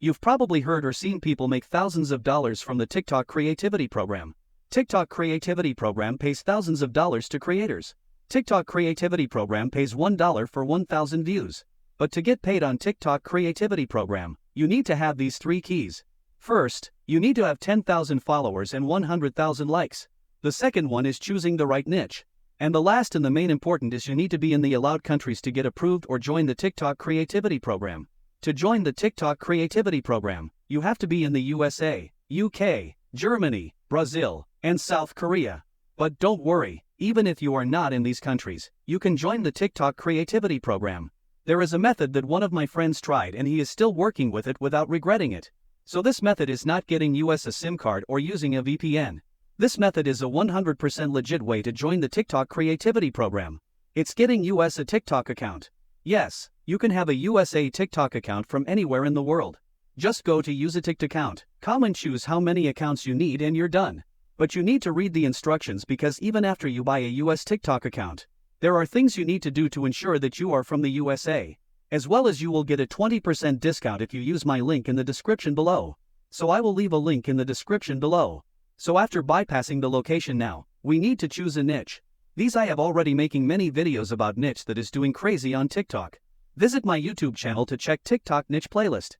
You've probably heard or seen people make thousands of dollars from the TikTok Creativity Program. TikTok Creativity Program pays thousands of dollars to creators. TikTok Creativity Program pays $1 for 1,000 views. But to get paid on TikTok Creativity Program, you need to have these 3 keys. First, you need to have 10,000 followers and 100,000 likes. The second one is choosing the right niche. And the last and the main important is you need to be in the allowed countries to get approved or join the TikTok Creativity Program. To join the TikTok Creativity Program, you have to be in the USA, UK, Germany, Brazil, and South Korea. But don't worry, even if you are not in these countries, you can join the TikTok Creativity Program. There is a method that one of my friends tried and he is still working with it without regretting it. So this method is not getting US a SIM card or using a VPN. This method is a 100% legit way to join the TikTok Creativity Program. It's getting US a TikTok account. Yes, you can have a USA TikTok account from anywhere in the world. Just go to use a TikTok account, and choose how many accounts you need and you're done. But you need to read the instructions because even after you buy a US TikTok account, there are things you need to do to ensure that you are from the USA. As well as you will get a 20% discount if you use my link in the description below. So I will leave a link in the description below. So after bypassing the location now, we need to choose a niche. These I have already making many videos about niche that is doing crazy on TikTok. Visit my YouTube channel to check TikTok niche playlist.